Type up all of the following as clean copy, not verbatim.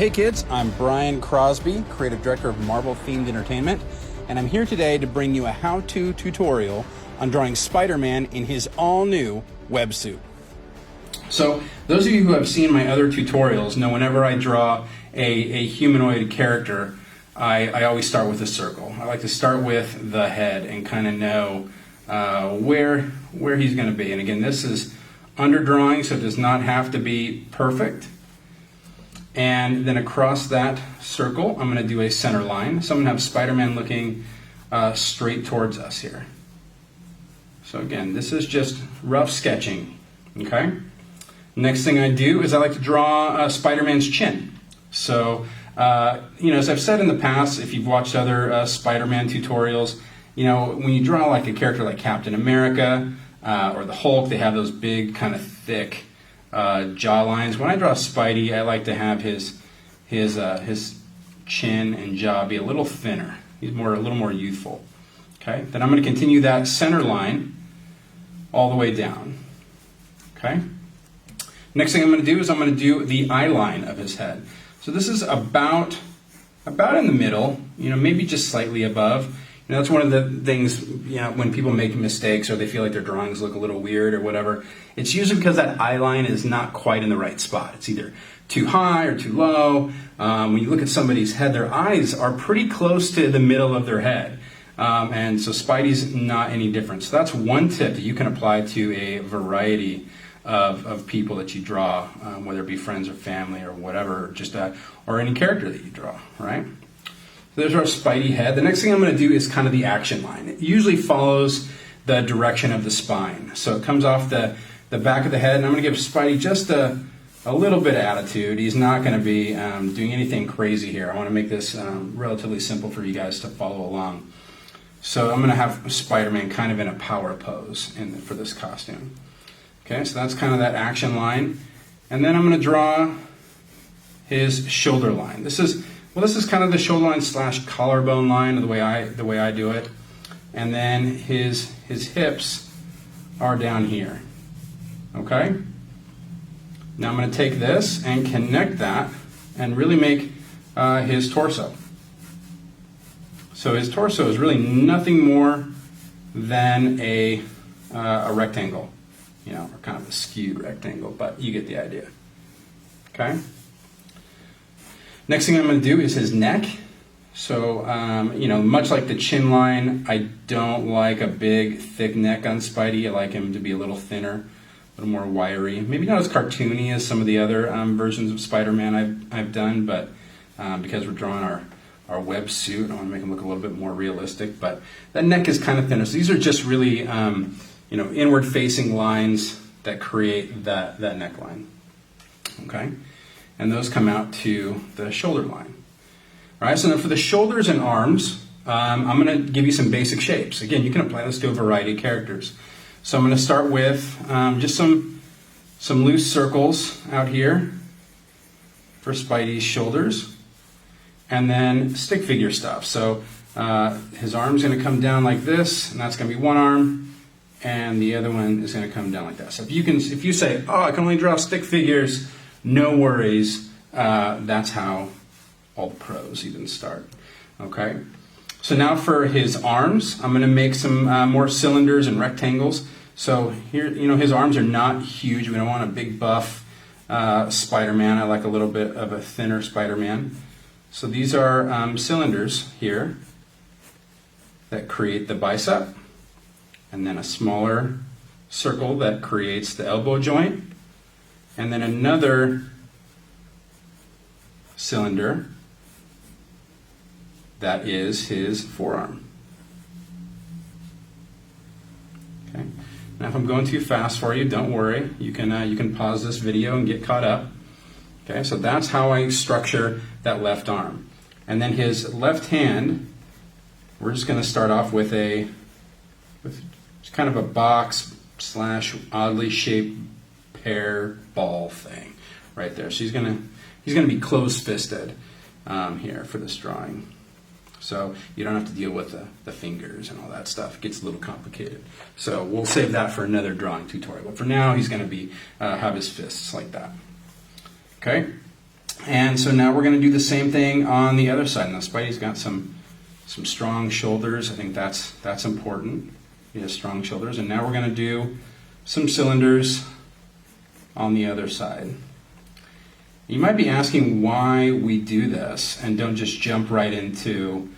Hey kids, I'm Brian Crosby, creative director of Marvel Themed Entertainment, and I'm here today to bring you a how-to tutorial on drawing Spider-Man in his all-new websuit. So those of you who have seen my other tutorials know whenever I draw a humanoid character, I always start with a circle. I like to start with the head and kind of know where he's going to be. And again, this is underdrawing, so it does not have to be perfect. And then across that circle, I'm going to do a center line. So I'm going to have Spider-Man looking straight towards us here. So again, this is just rough sketching. Okay. Next thing I do is I like to draw Spider-Man's chin. So, as I've said in the past, if you've watched other Spider-Man tutorials, when you draw like a character like Captain America or the Hulk, they have those big kind of thick jaw lines. When I draw Spidey, I like to have his chin and jaw be a little thinner. He's a little more youthful. Okay. Then I'm going to continue that center line all the way down. Okay. Next thing I'm going to do is I'm going to do the eye line of his head. So this is about in the middle, maybe just slightly above. That's one of the things, when people make mistakes or they feel like their drawings look a little weird or whatever, it's usually because that eye line is not quite in the right spot. It's either too high or too low. When you look at somebody's head, their eyes are pretty close to the middle of their head. And so Spidey's not any different. So that's one tip that you can apply to a variety of people that you draw, whether it be friends or family or whatever, or any character that you draw, right? So there's our Spidey head. The next thing I'm going to do is kind of the action line. It usually follows the direction of the spine. So it comes off the back of the head, and I'm going to give Spidey just a little bit of attitude. He's not going to be doing anything crazy here. I want to make this relatively simple for you guys to follow along. So I'm going to have Spider-Man kind of in a power pose for this costume. Okay, so that's kind of that action line. And then I'm going to draw his shoulder line. This is kind of the shoulder line / collarbone line, the way I do it. And then his hips are down here. Okay? Now I'm going to take this and connect that and really make his torso. So his torso is really nothing more than a rectangle. Or kind of a skewed rectangle, but you get the idea. Okay? Next thing I'm going to do is his neck. So, much like the chin line, I don't like a big, thick neck on Spidey. I like him to be a little thinner, a little more wiry. Maybe not as cartoony as some of the other versions of Spider-Man I've done, but because we're drawing our web suit, I want to make him look a little bit more realistic. But that neck is kind of thinner. So these are just really, inward-facing lines that create that neckline. Okay? And those come out to the shoulder line. All right, so now for the shoulders and arms, I'm going to give you some basic shapes. Again, you can apply this to a variety of characters. So I'm going to start with just some loose circles out here for Spidey's shoulders, and then stick figure stuff. So his arm's going to come down like this, and that's going to be one arm, and the other one is going to come down like that. So if you say, oh, I can only draw stick figures, no worries. That's how all the pros even start. Okay. So now for his arms, I'm going to make some more cylinders and rectangles. So here, his arms are not huge. We don't want a big buff Spider-Man. I like a little bit of a thinner Spider-Man. So these are cylinders here that create the bicep, and then a smaller circle that creates the elbow joint, and then another cylinder that is his forearm. Okay. Now if I'm going too fast for you, don't worry. You can pause this video and get caught up. Okay, so that's how I structure that left arm. And then his left hand, we're just going to start off with kind of a box / oddly shaped pear ball thing right there. So he's going to be close-fisted here for this drawing. So you don't have to deal with the fingers and all that stuff. It gets a little complicated. So we'll save that for another drawing tutorial. But for now, he's going to have his fists like that. Okay? And so now we're going to do the same thing on the other side. Now Spidey's got some strong shoulders. I think that's important. He has strong shoulders. And now we're going to do some cylinders on the other side. You might be asking why we do this and don't just jump right into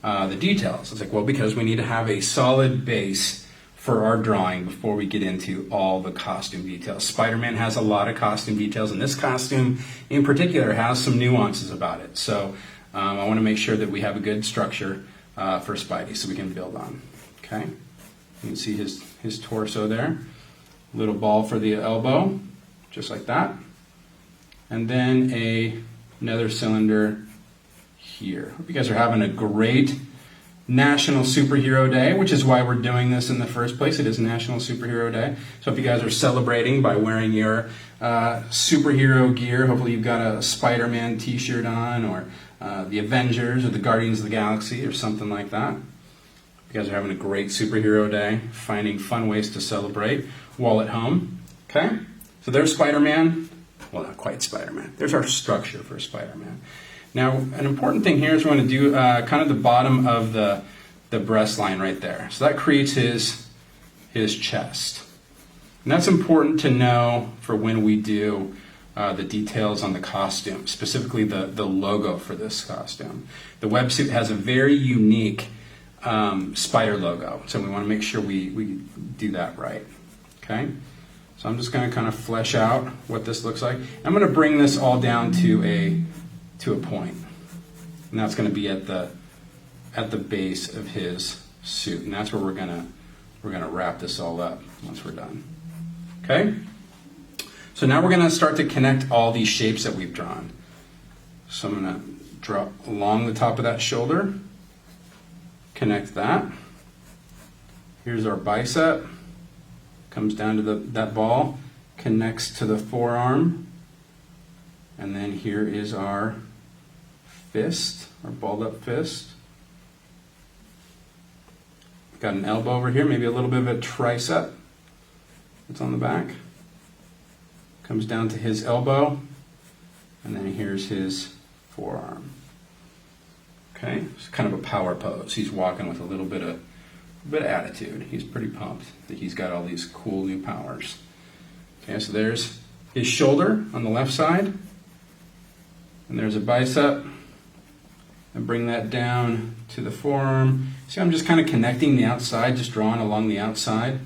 the details. It's like, well, because we need to have a solid base for our drawing before we get into all the costume details. Spider-Man has a lot of costume details, and this costume in particular has some nuances about it. So I want to make sure that we have a good structure for Spidey so we can build on. Okay, you can see his torso there. Little ball for the elbow, just like that. And then another cylinder here. Hope you guys are having a great National Superhero Day, which is why we're doing this in the first place. It is National Superhero Day. So hope you guys are celebrating by wearing your superhero gear. Hopefully you've got a Spider-Man t-shirt on, or the Avengers or the Guardians of the Galaxy or something like that. You guys are having a great superhero day, finding fun ways to celebrate while at home. Okay? So there's Spider-Man. Well, not quite Spider-Man. There's our structure for Spider-Man. Now, an important thing here is we're going to do kind of the bottom of the breast line right there. So that creates his chest. And that's important to know for when we do the details on the costume, specifically the logo for this costume. The websuit has a very unique spider logo, so we want to make sure we do that right. Okay? So I'm just going to kind of flesh out what this looks like. I'm going to bring this all down to a point, and that's going to be at the base of his suit, and that's where we're gonna wrap this all up once we're done. Okay, so now we're going to start to connect all these shapes that we've drawn. So I'm going to draw along the top of that shoulder, connect that. Here's our bicep, comes down to that ball, connects to the forearm, and then here is our fist, our balled up fist. Got an elbow over here, maybe a little bit of a tricep that's on the back. Comes down to his elbow, and then here's his forearm. Okay, it's kind of a power pose. He's walking with a little bit of attitude. He's pretty pumped that he's got all these cool new powers. Okay, so there's his shoulder on the left side, and there's a bicep, and bring that down to the forearm. See, I'm just kind of connecting the outside, just drawing along the outside.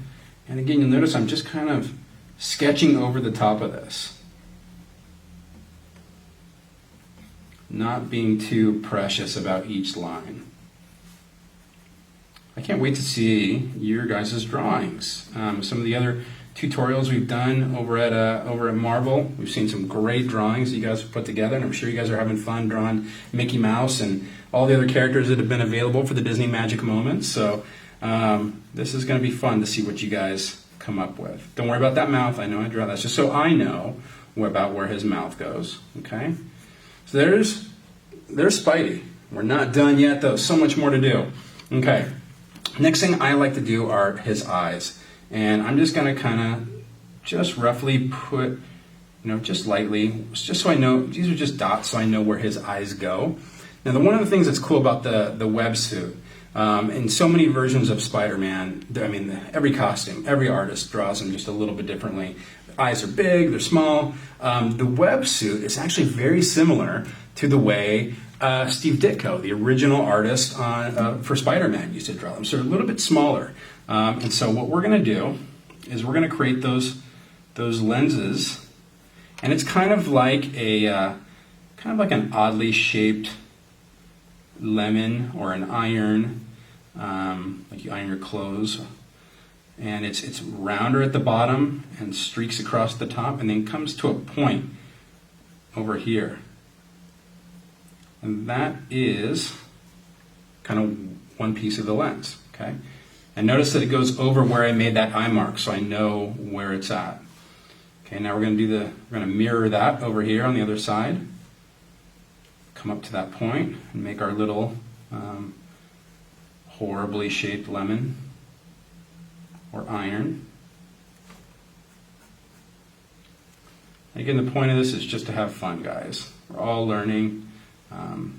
And again, you'll notice I'm just kind of sketching over the top of this. Not being too precious about each line. I can't wait to see your guys' drawings. Some of the other tutorials we've done over at Marvel, we've seen some great drawings that you guys have put together, and I'm sure you guys are having fun drawing Mickey Mouse and all the other characters that have been available for the Disney Magic Moments. So this is going to be fun to see what you guys come up with. Don't worry about that mouth. I know I draw that just so I know about where his mouth goes. Okay, so there's Spidey. We're not done yet though. So much more to do. Okay, next thing I like to do are his eyes. And I'm just going to kind of just roughly put, just lightly, just so I know, these are just dots so I know where his eyes go. Now, one of the things that's cool about the web suit, in so many versions of Spider-Man, every costume, every artist draws them just a little bit differently. The eyes are big, they're small. The web suit is actually very similar to the way Steve Ditko, the original artist for Spider-Man, used to draw them. So they're a little bit smaller. And so what we're going to do is we're going to create those lenses, and it's kind of like an oddly shaped lemon or an iron, like you iron your clothes, and it's rounder at the bottom and streaks across the top, and then comes to a point over here, and that is kind of one piece of the lens. Okay. And notice that it goes over where I made that eye mark, so I know where it's at. Okay, now we're going to mirror that over here on the other side. Come up to that point and make our little horribly shaped lemon or iron. Again, the point of this is just to have fun, guys. We're all learning.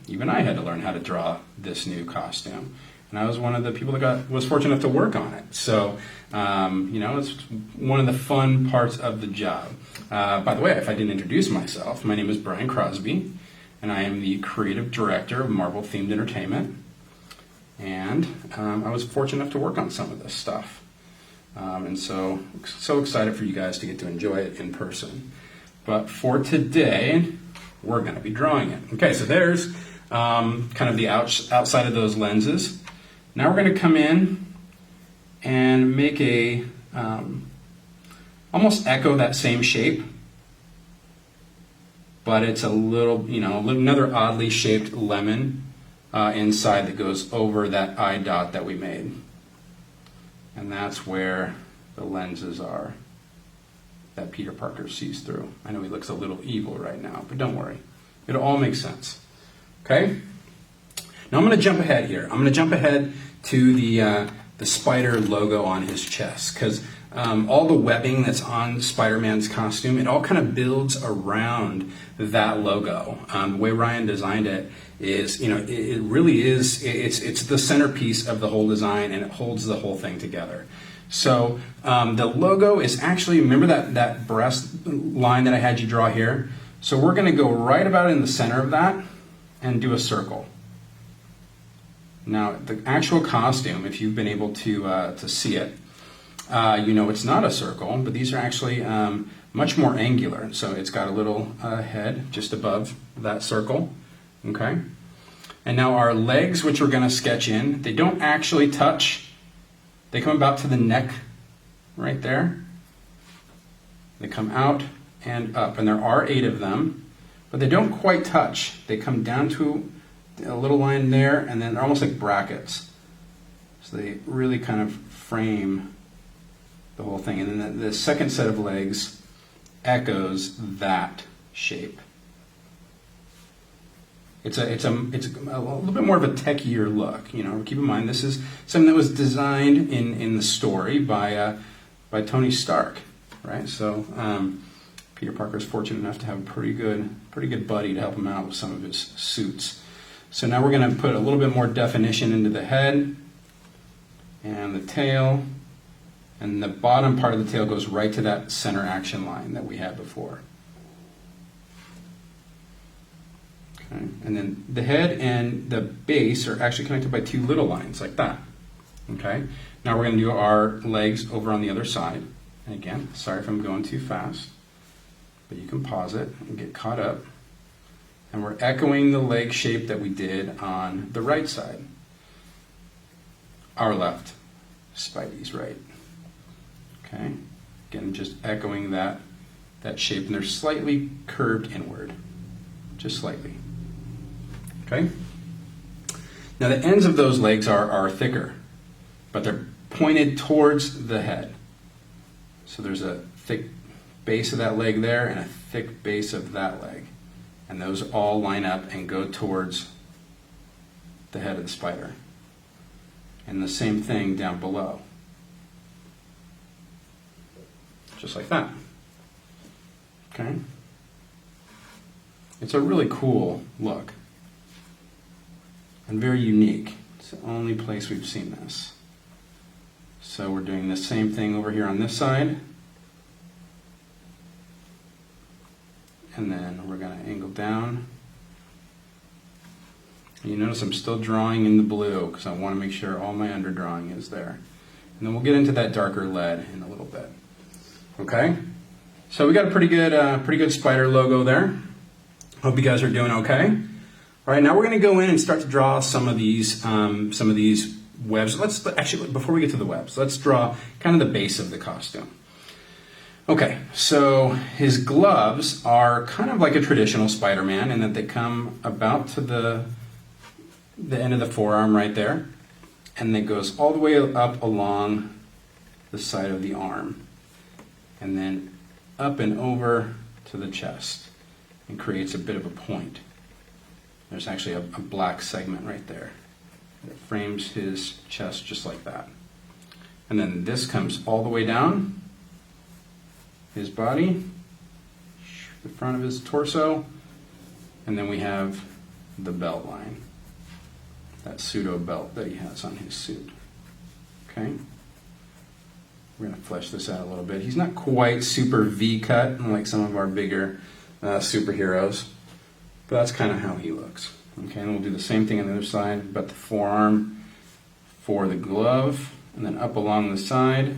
Even I had to learn how to draw this new costume. And I was one of the people that was fortunate enough to work on it. So, it's one of the fun parts of the job. By the way, if I didn't introduce myself, my name is Brian Crosby, and I am the creative director of Marvel Themed Entertainment. And I was fortunate enough to work on some of this stuff. And so excited for you guys to get to enjoy it in person. But for today, we're going to be drawing it. Okay, so there's kind of the outside of those lenses. Now we're going to come in and make a almost echo that same shape, but it's a little, another oddly shaped lemon inside that goes over that eye dot that we made. And that's where the lenses are that Peter Parker sees through. I know he looks a little evil right now, but don't worry. It'll all make sense. Okay? Now I'm going to jump ahead here. I'm going to jump ahead to the spider logo on his chest, because all the webbing that's on Spider-Man's costume, it all kind of builds around that logo. The way Ryan designed it is, it really is, it's the centerpiece of the whole design, and it holds the whole thing together. So the logo is actually, remember that breast line that I had you draw here? So we're going to go right about in the center of that and do a circle. Now, the actual costume, if you've been able to see it, it's not a circle, but these are actually much more angular. So it's got a little head just above that circle, okay? And now our legs, which we're going to sketch in, they don't actually touch. They come about to the neck right there. They come out and up, and there are 8 of them, but they don't quite touch. They come down to a little line there, and then they're almost like brackets. So they really kind of frame the whole thing. And then the second set of legs echoes that shape. It's a little bit more of a techier look. Keep in mind this is something that was designed in the story by Tony Stark, right? So Peter Parker is fortunate enough to have a pretty good buddy to help him out with some of his suits. So now we're going to put a little bit more definition into the head and the tail, and the bottom part of the tail goes right to that center action line that we had before. Okay. And then the head and the base are actually connected by 2 little lines like that. Okay. Now we're going to do our legs over on the other side. And again, sorry if I'm going too fast, but you can pause it and get caught up. And we're echoing the leg shape that we did on the right side. Our left, Spidey's right. Okay, again, just echoing that shape, and they're slightly curved inward, just slightly. Okay. Now the ends of those legs are thicker, but they're pointed towards the head. So there's a thick base of that leg there and a thick base of that leg. And those all line up and go towards the head of the spider. And the same thing down below. Just like that. Okay? It's a really cool look. And very unique. It's the only place we've seen this. So we're doing the same thing over here on this side. And then we're going to angle down. And you notice I'm still drawing in the blue because I want to make sure all my underdrawing is there. And then we'll get into that darker lead in a little bit. Okay? So we got a pretty good spider logo there. Hope you guys are doing okay. All right, now we're going to go in and start to draw some of these webs. Let's actually, before we get to the webs, let's draw kind of the base of the costume. Okay, so his gloves are kind of like a traditional Spider-Man in that they come about to the end of the forearm right there, and it goes all the way up along the side of the arm, and then up and over to the chest, and creates a bit of a point. There's actually a black segment right there that frames his chest just like that. And then this comes all the way down his body, the front of his torso, And then we have the belt line, that pseudo belt that he has on his suit. Okay? We're going to flesh this out a little bit. He's not quite super V-cut like some of our bigger superheroes, but that's kind of how he looks. Okay, and we'll do the same thing on the other side, but the forearm for the glove, and then up along the side,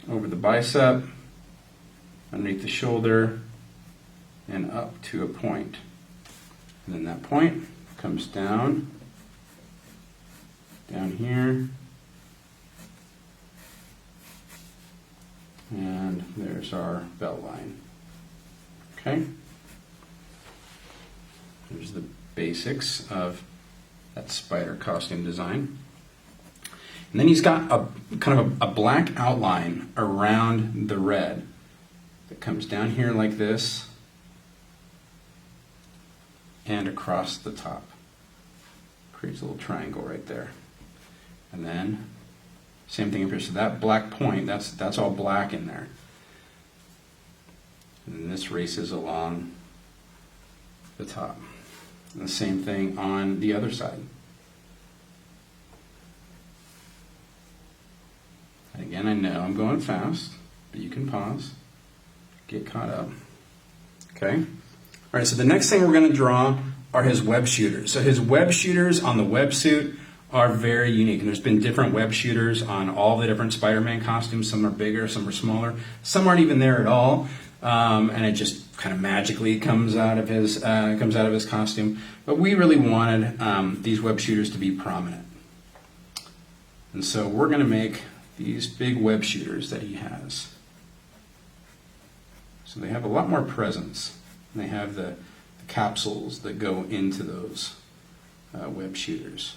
over the bicep, underneath the shoulder, and up to a point. And then that point comes down here, and there's our belt line. Okay? There's the basics of that spider costume design. And then he's got a kind of a black outline around the red that comes down here like this and across the top. Creates a little triangle right there. And then same thing up here. So that black point, that's all black in there. And then this races along the top. And the same thing on the other side. And again, I know I'm going fast, but you can pause, get caught up. Okay? All right, so the next thing we're going to draw are his web shooters. So his web shooters on the web suit are very unique. And there's been different web shooters on all the different Spider-Man costumes. Some are bigger, some are smaller. Some aren't even there at all. And it just kind of magically comes out of his costume. But we really wanted these web shooters to be prominent. And so we're going to make these big web shooters that he has. So they have a lot more presence. And they have the capsules that go into those web shooters.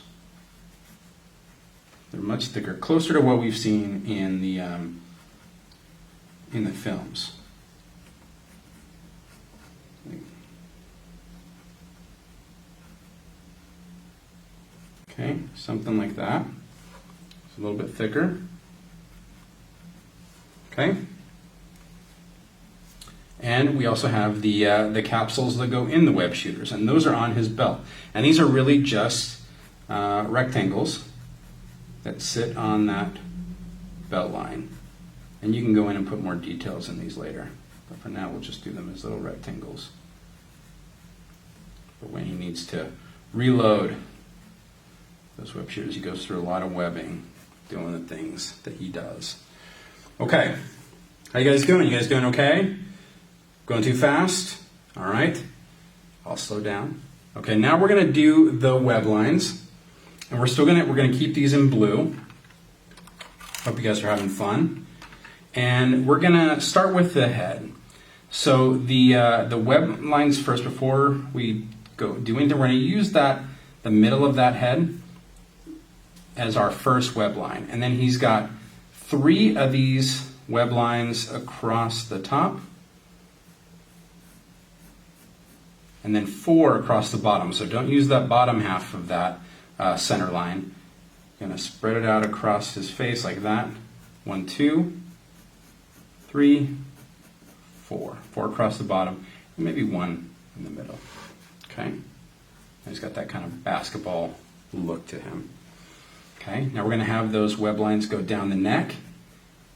They're much thicker, closer to what we've seen in the films. Okay, something like that. It's a little bit thicker. Okay. And we also have the capsules that go in the web shooters, and those are on his belt. And these are really just rectangles that sit on that belt line. And you can go in and put more details in these later. But for now, we'll just do them as little rectangles. But when he needs to reload those web shooters, he goes through a lot of webbing, doing the things that he does. Okay. How you guys doing? You guys doing okay? Going too fast? All right. I'll slow down. Okay, now we're going to do the web lines. And we're going to keep these in blue. Hope you guys are having fun. And we're going to start with the head. So the web lines first, before we go do anything, we're going to use the middle of that head as our first web line. And then he's got 3 of these web lines across the top. And then 4 across the bottom. So don't use that bottom half of that center line. Going to spread it out across his face like that. 1, 2, 3, 4. 4 across the bottom, and maybe 1 in the middle. Okay? And he's got that kind of basketball look to him. Okay? Now we're going to have those web lines go down the neck.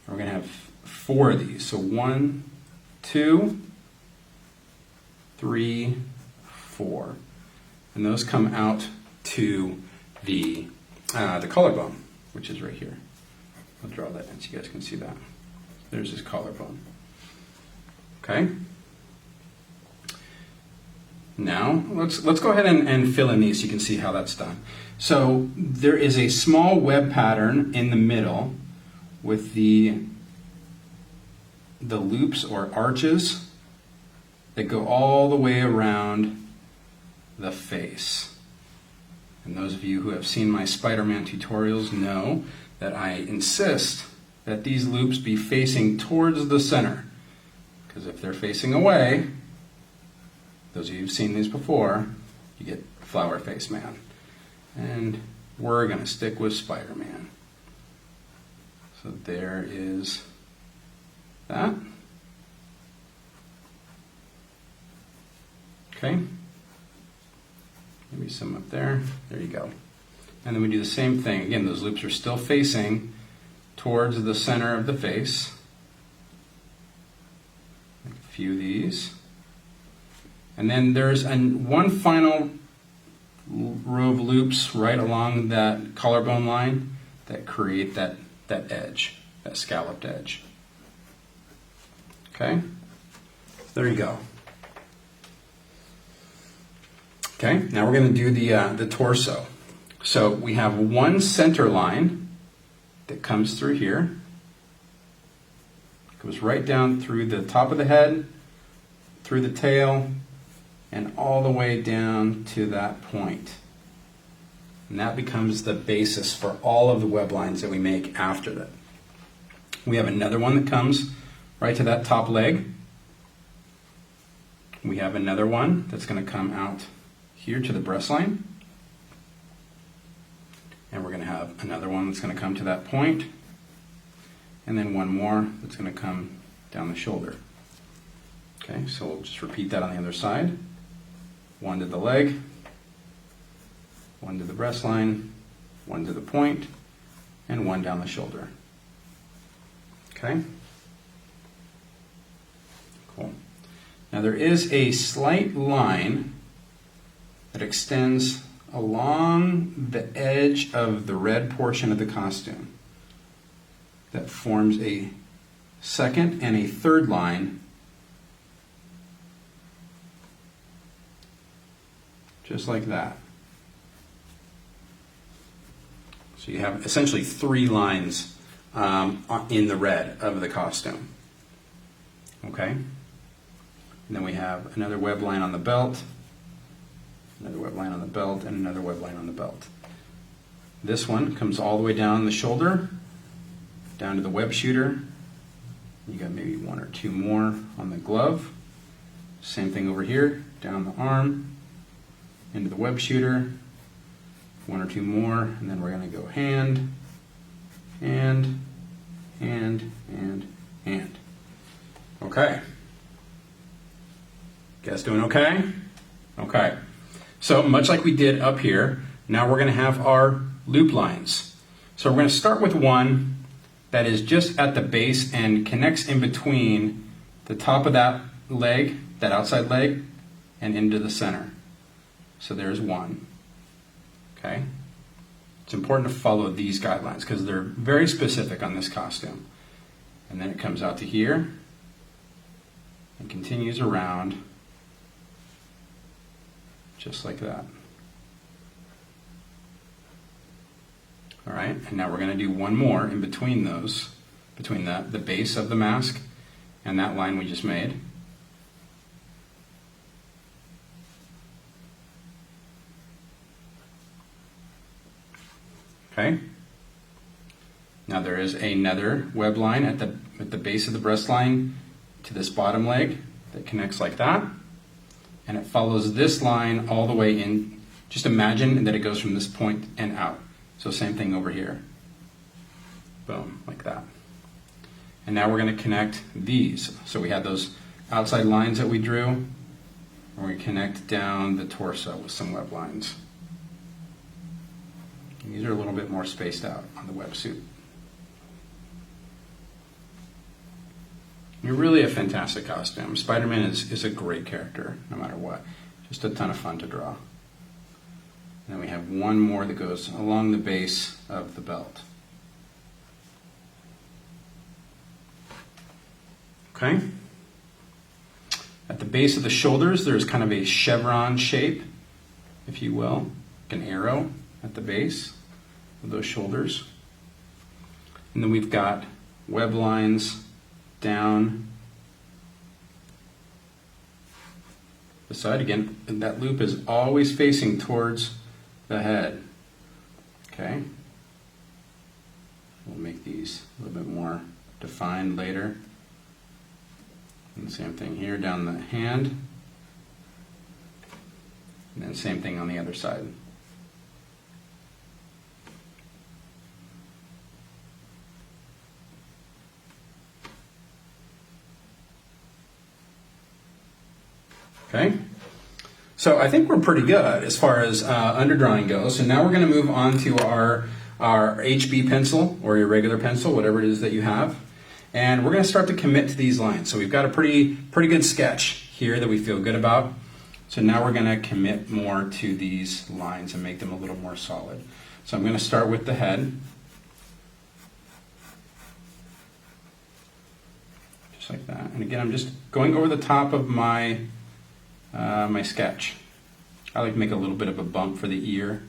We're going to have 4 of these. So 1, 2, 3, 4. And those come out to the collarbone, which is right here. I'll draw that in so you guys can see that. There's his collarbone. Okay? Now, let's go ahead and fill in these so you can see how that's done. So there is a small web pattern in the middle with the loops or arches that go all the way around the face. And those of you who have seen my Spider-Man tutorials know that I insist that these loops be facing towards the center. Because if they're facing away, those of you who've seen these before, you get Flower Face Man. And we're going to stick with Spider-Man. So there is that. Okay, maybe some up there. There you go. And then we do the same thing. Again, those loops are still facing towards the center of the face. Make a few of these. And then there's one final row of loops right along that collarbone line that create that edge, that scalloped edge. Okay, there you go. Okay, now we're going to do the torso. So we have one center line that comes through here, goes right down through the top of the head, through the tail, and all the way down to that point. And that becomes the basis for all of the web lines that we make after that. We have another one that comes right to that top leg. We have another one that's going to come out here to the breast line. And we're going to have another one that's going to come to that point. And then one more that's going to come down the shoulder. Okay, so we'll just repeat that on the other side. One to the leg, one to the breast line, one to the point, and one down the shoulder. Okay? Cool. Now there is a slight line that extends along the edge of the red portion of the costume that forms a second and a third line, just like that. So you have essentially three lines in the red of the costume. Okay? And then we have another web line on the belt, another web line on the belt, and another web line on the belt. This one comes all the way down the shoulder, down to the web shooter. You got maybe one or two more on the glove. Same thing over here, down the arm, into the web shooter, one or two more, and then we're going to go hand, hand, hand, and hand. Okay. Guys doing okay? Okay. So much like we did up here, now we're going to have our loop lines. So we're going to start with one that is just at the base and connects in between the top of that leg, that outside leg, and into the center. So there's one. Okay? It's important to follow these guidelines because they're very specific on this costume. And then it comes out to here and continues around just like that. All right, and now we're going to do one more in between those, between the base of the mask and that line we just made. Okay. Now there is another web line at the base of the breast line to this bottom leg that connects like that. And it follows this line all the way in. Just imagine that it goes from this point and out. So same thing over here. Boom, like that. And now we're going to connect these. So we had those outside lines that we drew. And we're going to connect down the torso with some web lines. And these are a little bit more spaced out on the websuit. You're really a fantastic costume. Spider-Man is a great character, no matter what. Just a ton of fun to draw. And then we have one more that goes along the base of the belt. Okay? At the base of the shoulders, there's kind of a chevron shape, if you will, like an arrow at the base of those shoulders. And then we've got web lines down the side again, and that loop is always facing towards the head. Okay, we'll make these a little bit more defined later. And the same thing here down the hand, and then same thing on the other side. Okay, So I think we're pretty good as far as underdrawing goes. So now we're going to move on to our HB pencil or your regular pencil, whatever it is that you have. And we're going to start to commit to these lines. So we've got a pretty good sketch here that we feel good about. So now we're going to commit more to these lines and make them a little more solid. So I'm going to start with the head. Just like that. And again, I'm just going over the top of my my sketch. I like to make a little bit of a bump for the ear.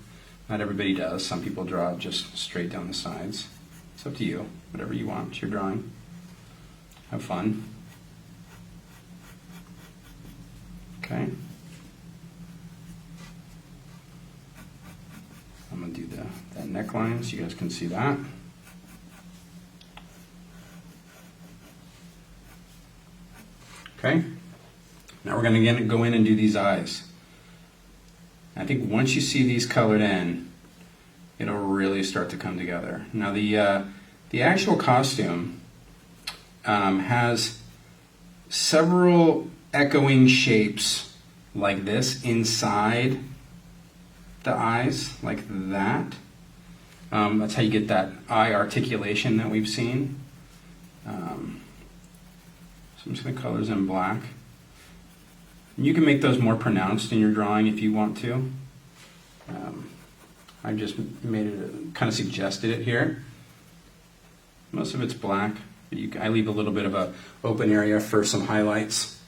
Not everybody does. Some people draw it just straight down the sides. It's up to you. Whatever you want. It's your drawing. Have fun. Okay. I'm going to do that neckline so you guys can see that. Okay. Now we're going to again go in and do these eyes. I think once you see these colored in, it'll really start to come together. Now the actual costume has several echoing shapes like this inside the eyes, like that. That's how you get that eye articulation that we've seen. So I'm just going to color in black. You can make those more pronounced in your drawing if you want to. I just made it, kind of suggested it here. Most of it's black, but I leave a little bit of a open area for some highlights.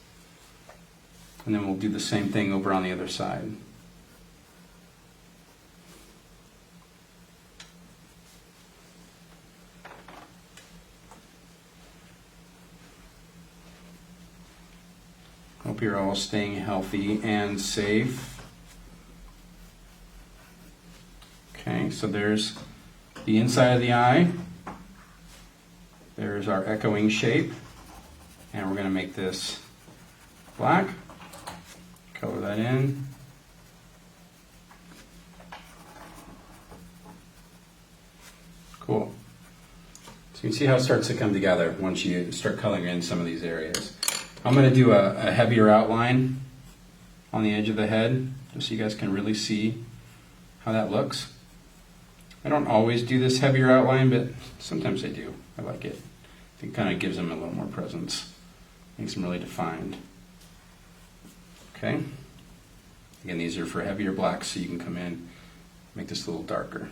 And then we'll do the same thing over on the other side. Hope you're all staying healthy and safe. Okay, so there's the inside of the eye. There's our echoing shape. And we're going to make this black. Color that in. Cool. So you can see how it starts to come together once you start coloring in some of these areas. I'm going to do a heavier outline on the edge of the head, just so you guys can really see how that looks. I don't always do this heavier outline, but sometimes I do. I like it. It kind of gives them a little more presence, makes them really defined. Okay. Again, these are for heavier blacks, so you can come in, make this a little darker.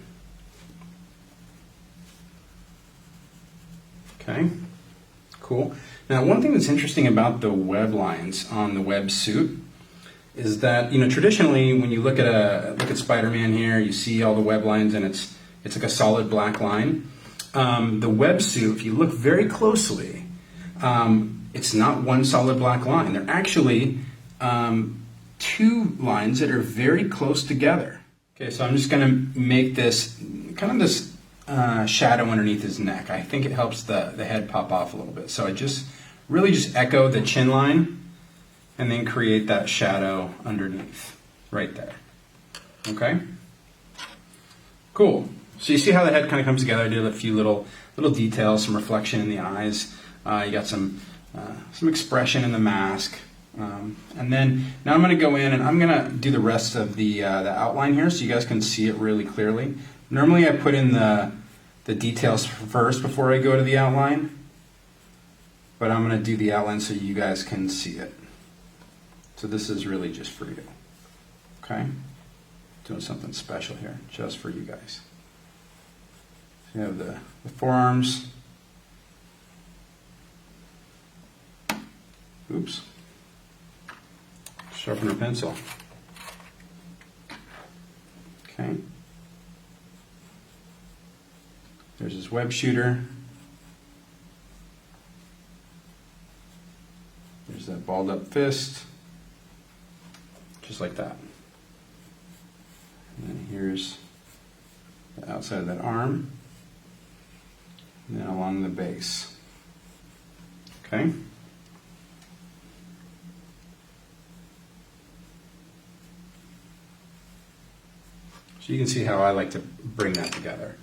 Okay. Cool. Now, one thing that's interesting about the web lines on the web suit is that, traditionally when you look at Spider-Man here, you see all the web lines and it's like a solid black line. The web suit, if you look very closely, it's not one solid black line. They're actually two lines that are very close together. Okay, so I'm just going to make this kind of this shadow underneath his neck. I think it helps the head pop off a little bit. So I really just echo the chin line and then create that shadow underneath right there. Okay? Cool. So you see how the head kind of comes together. I did a few little details, some reflection in the eyes. You got some expression in the mask. And then now I'm going to go in and I'm going to do the rest of the outline here so you guys can see it really clearly. Normally I put in the details first before I go to the outline, but I'm going to do the outline so you guys can see it. So this is really just for you. Okay? Doing something special here, just for you guys. So you have the forearms. Oops. Sharpen our pencil. Okay. There's his web shooter. There's that balled up fist. Just like that. And then here's the outside of that arm. And then along the base. Okay? So you can see how I like to bring that together.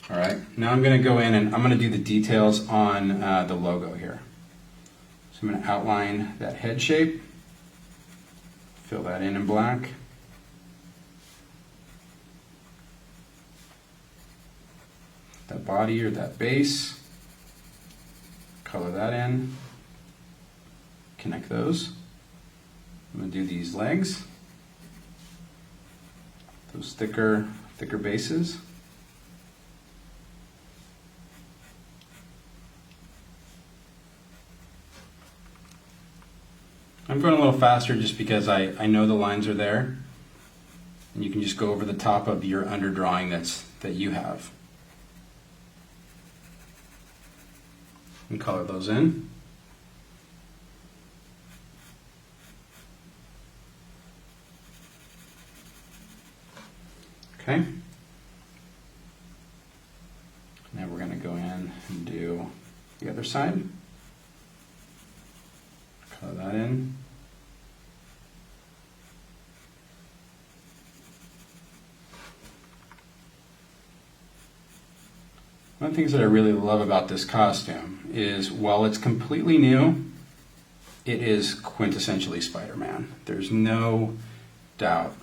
All right, now I'm going to go in and I'm going to do the details on the logo here. So I'm going to outline that head shape. Fill that in black. That body or that base, color that in, connect those. I'm going to do these legs, those thicker bases. I'm going a little faster just because I know the lines are there, and you can just go over the top of your underdrawing that you have. And color those in. Okay. Now we're going to go in and do the other side. Color that in. One of the things that I really love about this costume is while it's completely new, it is quintessentially Spider-Man. There's no doubt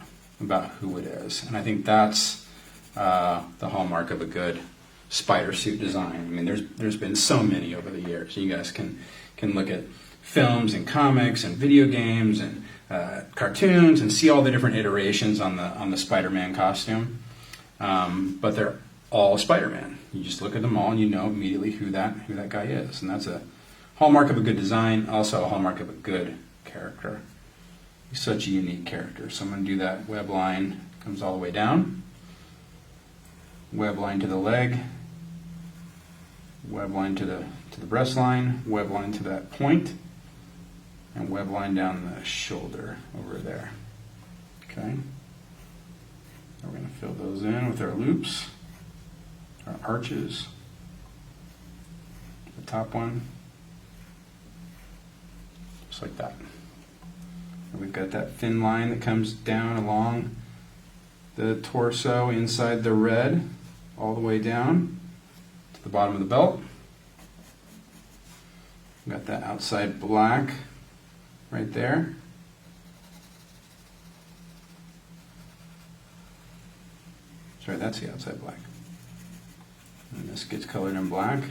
about who it is. And I think that's the hallmark of a good spider suit design. I mean, there's been so many over the years. You guys can look at films and comics and video games and cartoons and see all the different iterations on the Spider-Man costume. But they're all Spider-Man. You just look at them all and you know immediately who that guy is. And that's a hallmark of a good design, also a hallmark of a good character. He's such a unique character. So I'm going to do that web line, comes all the way down. Web line to the leg. Web line to the breast line. Web line to that point. And web line down the shoulder over there. Okay. We're going to fill those in with our loops, our arches, the top one, just like that. And we've got that thin line that comes down along the torso inside the red, all the way down to the bottom of the belt. We've got that outside black right there. Sorry, that's the outside black. And this gets colored in black,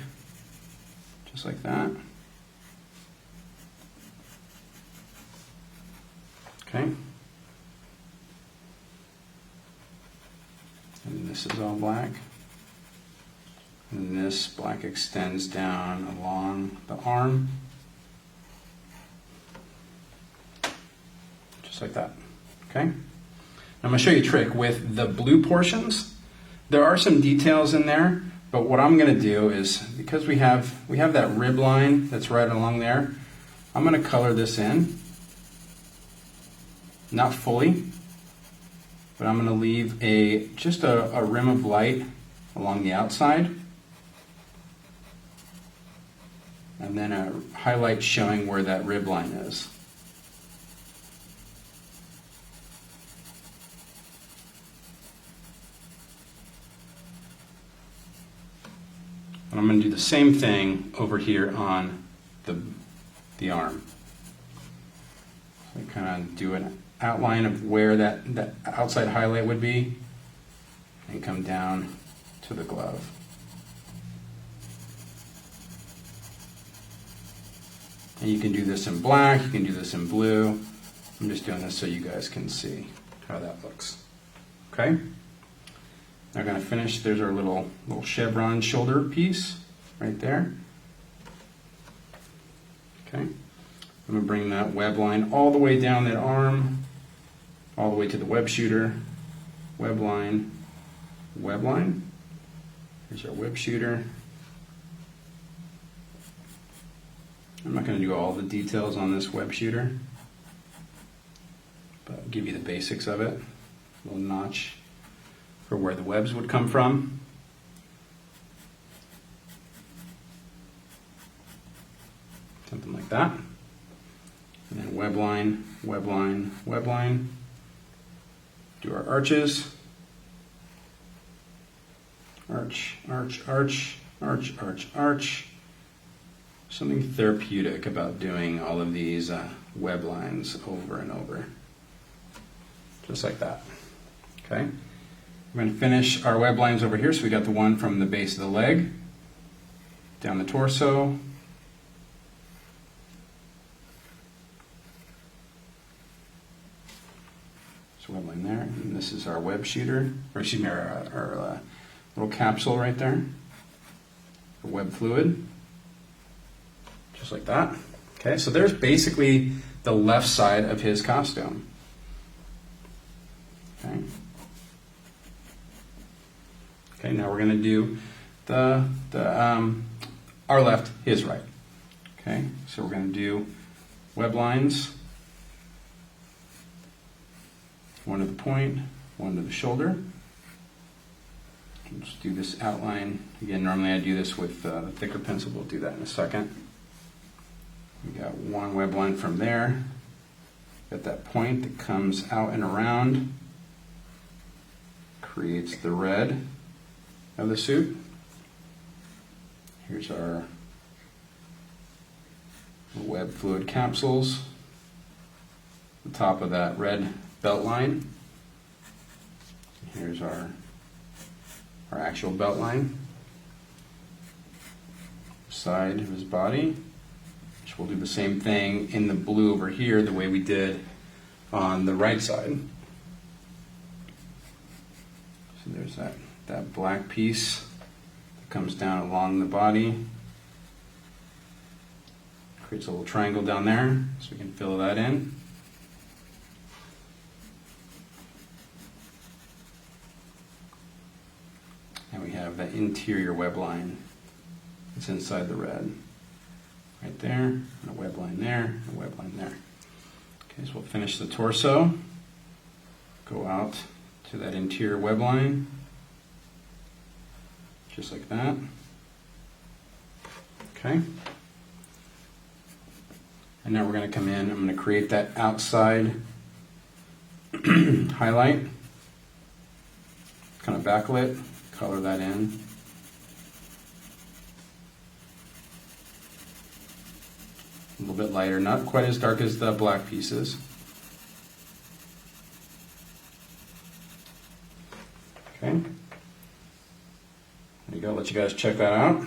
just like that. Okay. And this is all black. And this black extends down along the arm, just like that. Okay. Now I'm going to show you a trick with the blue portions. There are some details in there, but what I'm going to do is, because we have that rib line that's right along there, I'm going to color this in. Not fully, but I'm going to leave just a rim of light along the outside, and then a highlight showing where that rib line is. And I'm going to do the same thing over here on the arm. So I kind of do an outline of where that outside highlight would be and come down to the glove. And you can do this in black, you can do this in blue. I'm just doing this so you guys can see how that looks. Okay? Now I'm going to finish, there's our little chevron shoulder piece right there. Okay? I'm going to bring that web line all the way down that arm, all the way to the web shooter, web line, web line. Here's our web shooter. I'm not going to do all the details on this web shooter, but I'll give you the basics of it. A little notch for where the webs would come from. Something like that. And then web line, web line, web line. Do our arches. Arch, arch, arch, arch, arch, arch. Something therapeutic about doing all of these web lines over and over. just like that. Okay. We're going to finish our web lines over here. So we got the one from the base of the leg, down the torso, so web line there, and this is our web shooter, or excuse me, our little capsule right there, the web fluid, just like that. Okay, so there's basically the left side of his costume. Okay. Okay, now we're going to do our left, his right. Okay, so we're going to do web lines, one to the point, one to the shoulder. Let's do this outline. Again, normally I do this with the thicker pencil. We'll do that in a second. We got one web line from there. Got that point that comes out and around, creates the red of the suit. Here's our web fluid capsules. The top of that red belt line. Here's our actual belt line. Side of his body. Which we'll do the same thing in the blue over here, the way we did on the right side. So there's that black piece that comes down along the body. Creates a little triangle down there, so we can fill that in. And we have that interior web line that's inside the red. Right there, and a web line there, and a web line there. Okay, so we'll finish the torso. Go out to that interior web line. Just like that. Okay. And now we're going to come in, I'm going to create that outside highlight. Kind of backlit, color that in. A little bit lighter, not quite as dark as the black pieces. Okay. There you go, let you guys check that out.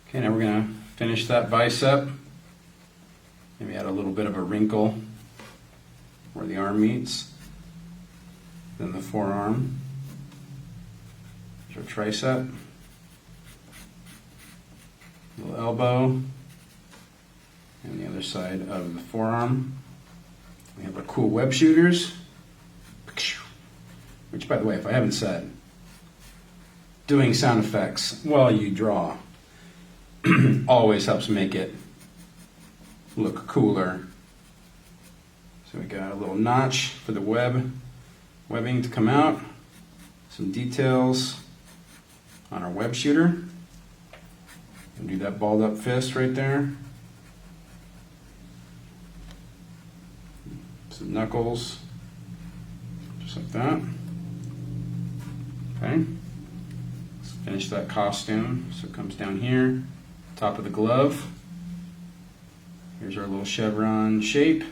Okay, now we're going to finish that bicep. Maybe add a little bit of a wrinkle where the arm meets. Then the forearm. There's our tricep. Little elbow. And the other side of the forearm. We have our cool web shooters. Which, by the way, if I haven't said, doing sound effects while you draw always helps make it look cooler. So we got a little notch for the webbing to come out. Some details on our web shooter. And do that balled up fist right there. Some knuckles, just like that. Okay. Let's finish that costume. So it comes down here, top of the glove. Here's our little chevron shape.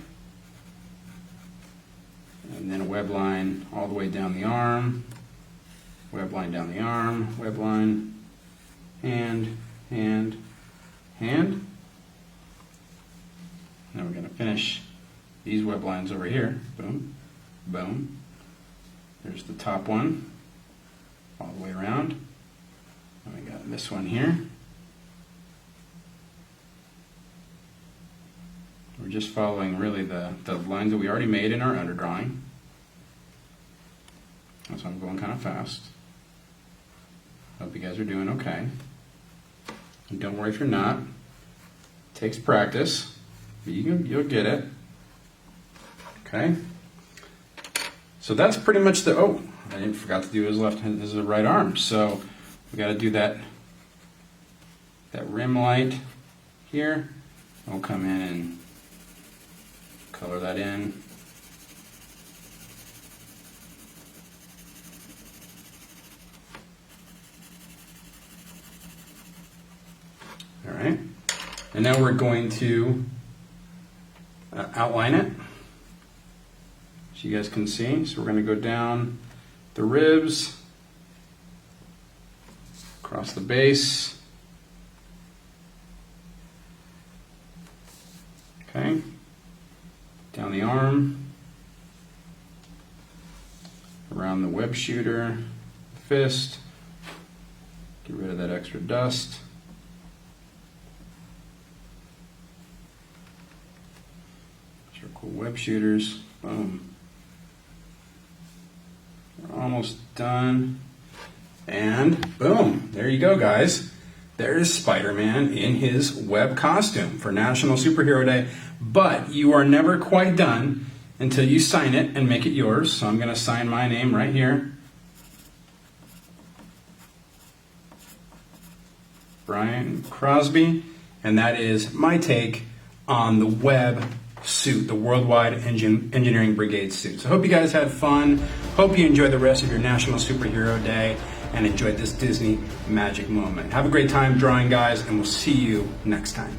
And then a web line all the way down the arm. Web line down the arm, web line, hand, hand, hand. Now we're going to finish these web lines over here. Boom, boom. There's the top one, all the way around. And we got this one here. We're just following really the lines that we already made in our underdrawing. So I'm going kind of fast. Hope you guys are doing okay. And don't worry if you're not. It takes practice, but you'll get it. Okay. So that's pretty much the, oh, I forgot to do his his right arm. So we got to do that rim light here. We'll come in and color that in. All right, and now we're going to outline it. so you guys can see. So we're going to go down the ribs, across the base. Okay, down the arm, around the web shooter, fist, get rid of that extra dust. Circle web shooters, boom. We're almost done. And boom, there you go, guys. There's Spider-Man in his web costume for National Superhero Day. But you are never quite done until you sign it and make it yours. So I'm going to sign my name right here. Brian Crosby. And that is my take on the web suit, the Worldwide Engineering Brigade suit. So I hope you guys had fun. Hope you enjoy the rest of your National Superhero Day and enjoyed this Disney magic moment. Have a great time drawing, guys, and we'll see you next time.